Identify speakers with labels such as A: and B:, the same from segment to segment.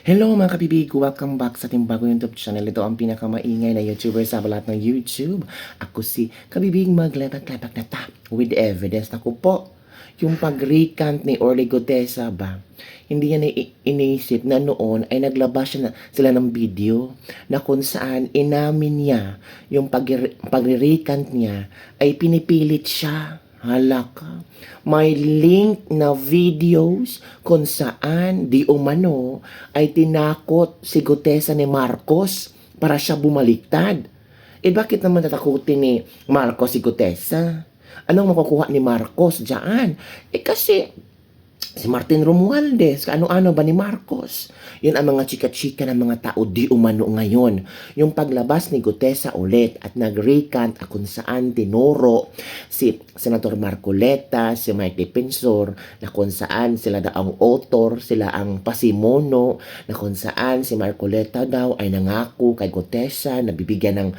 A: Hello mga kabibig! Welcome back sa ating bagong YouTube channel. Ito ang pinakamaingay na YouTuber sa balat ng YouTube. Ako si Kabibig maglepak-lepak na ta with evidence. Ako po, yung pag-recant ni Orly Gutesa ba, hindi niya iniisip na noon ay naglabas sila ng video na kung saan inamin niya yung pag-recant niya ay pinipilit siya. Hala ka. May link na videos kung saan di umano ay tinakot si Gutesa ni Marcos para siya bumaliktad. Eh bakit naman tatakutin ni Marcos si Gutesa? Anong makukuha ni Marcos dyan? Eh kasi si Martin Romualdez, ano-ano ba ni Marcos? Yun ang mga chika-chika ng mga tao di umano ngayon. Yung paglabas ni Gutesa ulit at nag-recant kung saan tinuro si Senator Marcoleta, si Mike Defensor, na kung saan sila daw ang author, sila ang pasimono, na kung saan si Marcoleta daw ay nangako kay Gutesa na bibigyan ng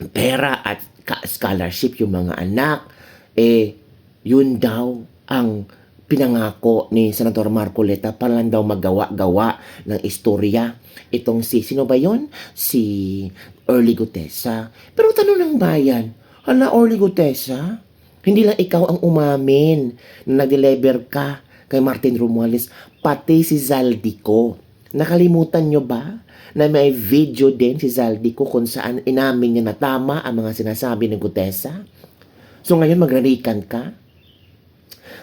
A: pera at scholarship yung mga anak. Eh, yun daw ang pinangako ni Senator Marcoleta para lang daw magawa-gawa ng istorya. Itong sino ba yun? Si Orly Gutesa. Pero tanong ng bayan, hala Orly Gutesa, hindi lang ikaw ang umamin na nag-deliver ka kay Martin Romualdez, pati si Zaldico. Nakalimutan nyo ba na may video din si Zaldico kung saan inamin niya na tama ang mga sinasabi ng Gutesa? So ngayon magre-recant ka?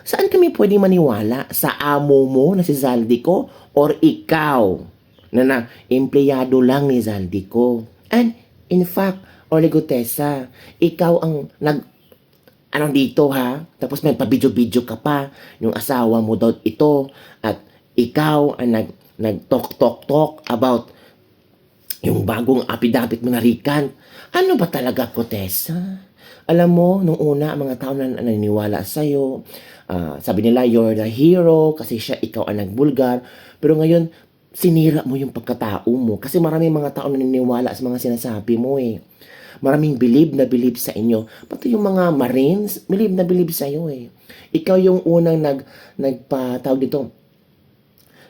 A: Saan kami pwede maniwala? Sa amo mo na si Zaldico or ikaw na empleyado lang ni Zaldico? And in fact, Orly Gutesa, ikaw ang dito ha? Tapos may pabidyo-bidyo ka pa, yung asawa mo daw ito, at ikaw ang nag-talk about yung bagong affidavit mo na recant. Ano ba talaga, Gutesa? Alam mo, nung una, mga tao na naniniwala sa'yo, sabi nila, you're the hero, kasi ikaw ang nagbulgar. Pero ngayon, sinira mo yung pagkatao mo. Kasi maraming mga tao naniniwala sa mga sinasabi mo eh. Maraming believe sa inyo. Pati yung mga Marines, believe sa'yo eh. Ikaw yung unang nagpatawag dito,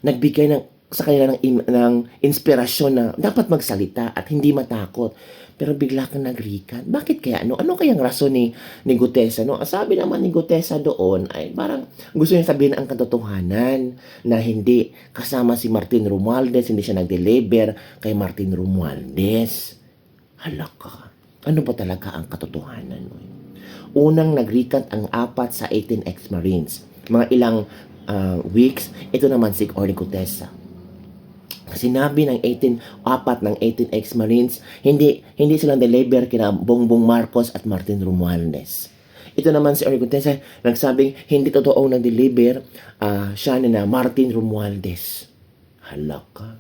A: nagbigay sa kanila ng inspirasyon na dapat magsalita at hindi matakot. Pero bigla kang nag-recant. Bakit kaya? Ano kayang rason ni Gutesa? Sabi naman ni Gutesa doon ay parang gusto niya sabihin ang katotohanan na hindi kasama si Martin Romualdez, hindi siya nag-deliver kay Martin Romualdez. Hala ka. Ano ba talaga ang katotohanan mo? Unang nag-recant ang 4 sa 18 ex-Marines. Mga ilang weeks, ito naman si Orly Gutesa. Sinabi ng 4 ng 18 ex-Marines, hindi silang deliver kina Bongbong Marcos at Martin Romualdez. Ito naman si Orly Gutesa, nagsabing hindi totoong nag-deliver siya na Martin Romualdez. Hala ka.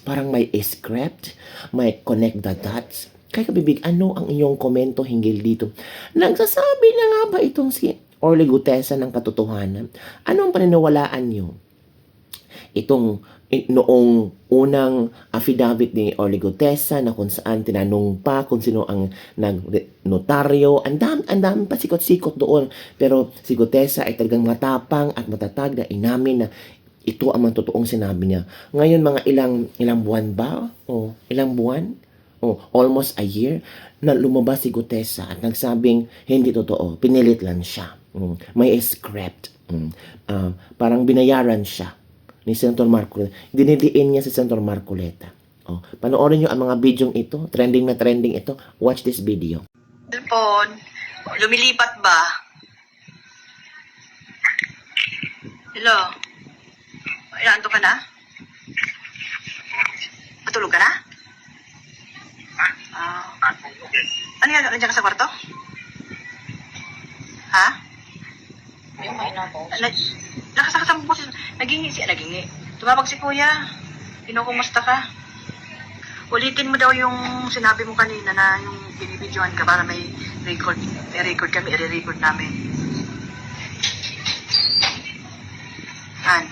A: Parang may script, may connect the dots. Kaya Kabibig, ano ang inyong komento hinggil dito? Nagsasabi na nga ba itong si Orly Gutesa ng katotohanan? Anong paniniwalaan nyo? Itong noong unang affidavit ni Orly Gutesa na kung saan tinanong pa kung sino ang nag-notaryo. Ang dami pa sikot-sikot doon. Pero si Gutesa ay talagang matapang at matatag na inamin na ito ang mga totoong sinabi niya. Ngayon mga ilang buwan ba? Ilang buwan? Almost a year na lumabas si Gutesa at nagsabing hindi totoo. Pinilit lang siya. May script. Parang binayaran siya ni Senator Marcoleta. Dinidiin niya si Senator Marcoleta. Panoorin niyo ang mga bidyong ito. Trending na trending ito. Watch this video.
B: Cellphone, lumilipat ba? Hello? Inaanto ka na? Matulog ka na? Ano yan? Nandiyan ka sa kwarto? Ha? Nakasakasang boses. Nagingi. Tumawag si kuya. Kinukumusta ka? Ulitin mo daw yung sinabi mo kanina na yung binibidyohan ka para may record. May record kami, i-record namin. Han?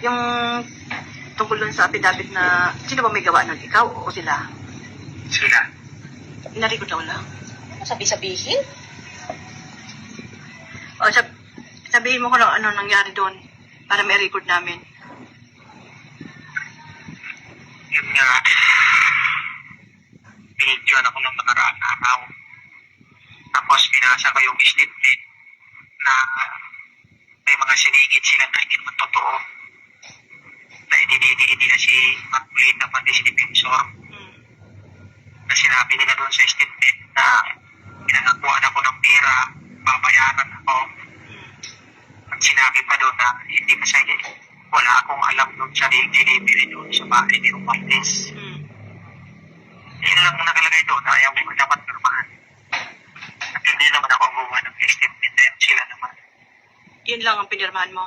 B: Yung tungkol dun sa affidavit na sino ba may gawa nun? Ikaw o sila?
C: Sila.
B: Ina-record na wala?
D: Sabi-sabihin?
B: O, sabihin mo ko ano nangyari doon para may record namin.
C: Yun nga, binidyoan ako ng nakaraang araw. Tapos binasa ko yung statement na may mga sinigit sila na hindi naman totoo. Na idinidili na si Marcolita pati si Defensor. Na sinabi nila doon sa statement na pinanakuhaan ako ng pera, babayaran ako. At sinabi pa doon na hindi pa sa'yo, wala akong alam doon sa delivery doon sa bahay ni Romaldes. Yun lang ang nakalagay doon, ayaw ko dapat normal. At hindi naman ako gumawa ng statement na yun, sila naman.
B: Yun lang ang pinirmahan mo.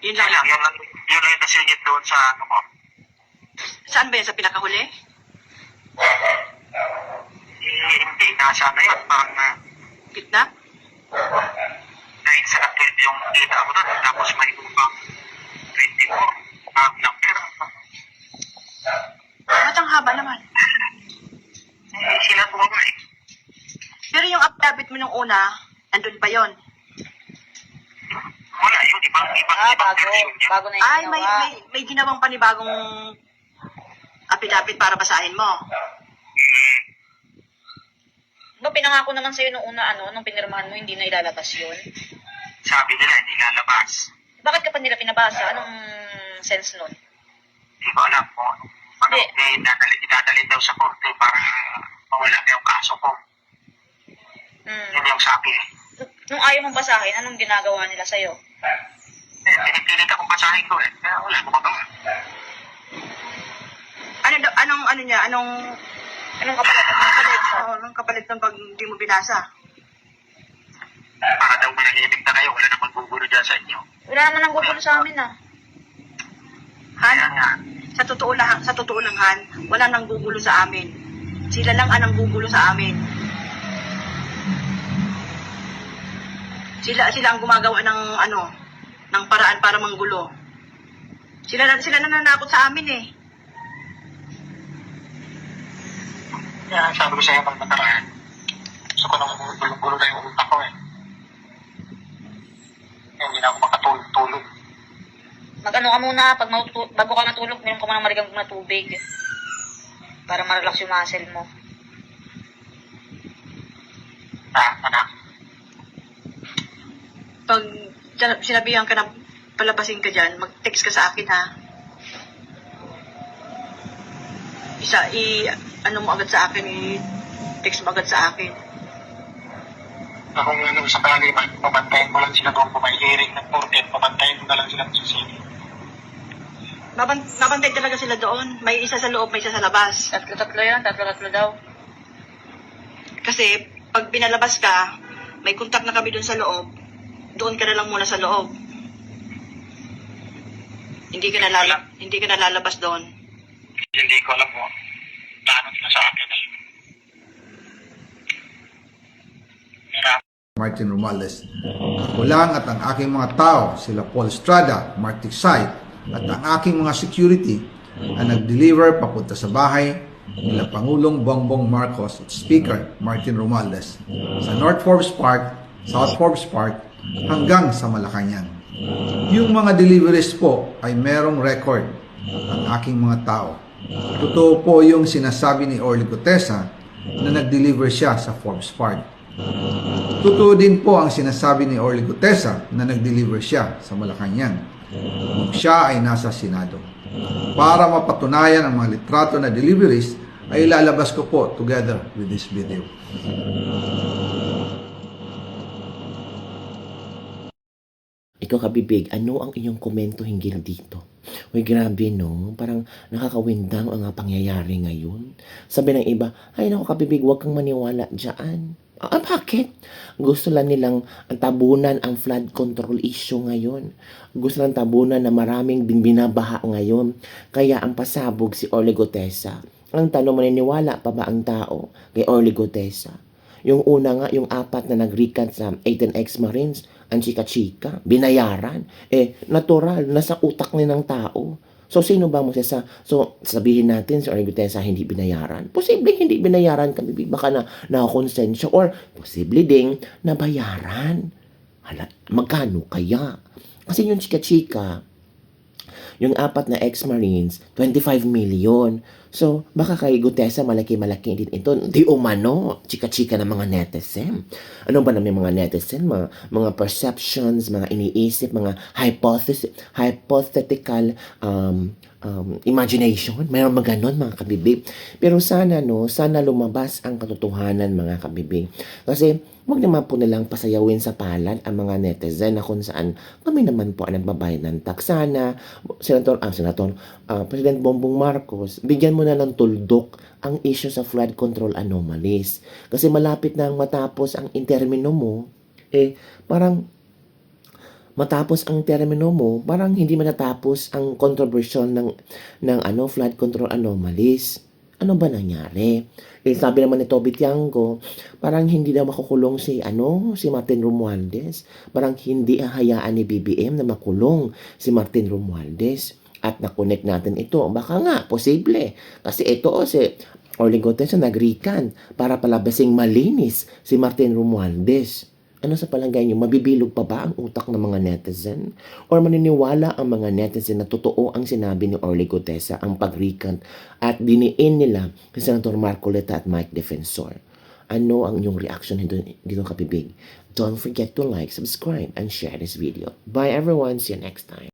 B: Yun
C: Yun
B: lang.
C: lang, yun lang yung nasingit doon sa ano ko.
B: Saan ba yan? Sa pinakahuli?
C: Hindi, nasa ano yun, parang na
B: Gitna?
C: 9 sa 12 yung kita ko doon, tapos may upang 24 ng pera.
B: Ba't ang haba naman?
C: Sila bumaba eh.
B: Pero yung affidavit mo nung una, andun pa yon.
C: Wala yun, ibang version yun.
D: Bago na yung
B: Ay,
D: ginawa.
B: may ginawang panibagong affidavit para basahin mo.
D: No, pinangako naman sa'yo nung una, nung pinirmahan mo, hindi na ilalabas yun.
C: Sabi nila, hindi lalabas.
D: Bakit ka pa nila pinabasa? Anong sense nun?
C: Hindi ko alam kung ano, idadalhin daw sa korte para mawala na yung kaso ko. Yun yung sabi eh.
D: Nung ayaw mong basahin, anong ginagawa nila sa'yo?
C: Pinipilit akong basahin ko eh. Kaya wala ko magawa.
B: Anong
D: kapalit?
B: anong kapalit ng pag hindi mo binasa?
C: Para daw manahimik na kayo, wala namang gugulo dyan sa inyo.
D: Wala naman ang gugulo sa amin,
C: Kaya nga,
B: Sa totoo lang, Han, wala nang gugulo sa amin. Sila lang ang gugulo sa amin. Sila ang gumagawa ng paraan para manggulo. Sila nananakot sa amin eh.
C: kaya sabi ko sa'yo pag nakaraan, gusto ko nang gulong-gulo na yung utak ko eh. Hindi na ako makatulog-tulog.
D: Mag-ano ka muna, bago ka matulog, meron ka muna marigang na tubig. Para ma-relax yung muscle mo.
C: Anak.
B: Pag sinabihan ka na palabasin ka dyan, mag-text ka sa akin ha. Ano mo agad sa akin, text mo agad sa akin.
C: Kung sakali man, pabantayin mo lang sila doon kung may hearing ng korte, pabantayin mo na lang sila sa sini.
B: Babantay talaga sila doon. May isa sa loob, may isa sa labas.
D: Tatlo yan, tatlo daw.
B: Kasi pag pinalabas ka, may contact na kami doon sa loob. Doon ka na lang muna sa loob. Hindi ka na lalabas doon.
C: Hindi ko alam mo. Plano nila sa akin.
E: Martin Romales. Ako lang at ang aking mga tao, sila Paul Estrada, Mark Tiksay, at ang aking mga security ang nag-deliver papunta sa bahay nila Pangulong Bongbong Marcos at Speaker Martin Romales sa North Forbes Park, South Forbes Park, hanggang sa Malacanang. Yung mga deliveries po ay merong record ang aking mga tao. Totoo po yung sinasabi ni Orly Gutesa na nag-deliver siya sa Forbes Park. Totoo din po ang sinasabi ni Orly Gutesa na nag-deliver siya sa Malacanang nung siya ay nasa Senado. Para mapatunayan ang mga litrato na deliveries ay ilalabas ko po together with this video.
A: Ikaw kabibig, ano ang inyong komento hinggil dito? Uy, grabe no, parang nakakawindang ang pangyayari ngayon. Sabi ng iba, ay naku kabibig, huwag kang maniwala dyan. Bakit? Gusto lang nilang tabunan ang flood control issue ngayon. Gusto lang tabunan na maraming binabaha ngayon. Kaya ang pasabog si Orly Gutesa. Ang tanong, maniniwala pa ba ang tao kay Orly Gutesa? Yung una nga, yung 4 na nag-recant sa 18 ex-Marines, ang chika-chika, binayaran. Natural, nasa utak ni ng tao. So, sino ba mo siya So, sabihin natin si Orly Gutesa hindi binayaran. Posible hindi binayaran kami. Baka na nakakonsensya or posible ding nabayaran. Magkano kaya? Kasi yung chika-chika, Yung 4 na ex-Marines, 25 million. So, baka kay Gutesa malaki-malaki din ito. Di umano, chika-chika ng mga netizen. Ano ba naman mga netizen? Mga perceptions, mga iniisip, mga hypothetical imagination. Mayroon ba ganon, mga kabibig? Pero sana, sana lumabas ang katotohanan, mga kabibig. Kasi, wag naman po nilang pasayawin sa palad ang mga netizen na kung saan kami naman po ang nagbabayad ng tax. Sana, President Bongbong Marcos, bigyan mo na ng tuldok ang issue sa flood control anomalies. Kasi malapit na matapos ang intermino mo, parang matapos ang termino mo, parang hindi matatapos ang controversial ng flood control anomalies. Ano ba nangyari? Sabi naman ni Toby Tiangco, parang hindi daw makukulong si Martin Romualdez. Parang hindi hahayaan ni BBM na makulong si Martin Romualdez. At na-connect natin ito. Baka nga, posible. Kasi ito si Orly Gutesa nagrikan para palabasing malinis si Martin Romualdez. Ano sa palagay niyo, mabibilog pa ba ang utak ng mga netizen? Or maniniwala ang mga netizen na totoo ang sinabi ni Orly Gutesa, ang pagrikan at diniin nila kay Senator Marcoleta at Mike Defensor? Ano ang inyong reaction dito kapibig? Don't forget to like, subscribe, and share this video. Bye everyone. See you next time.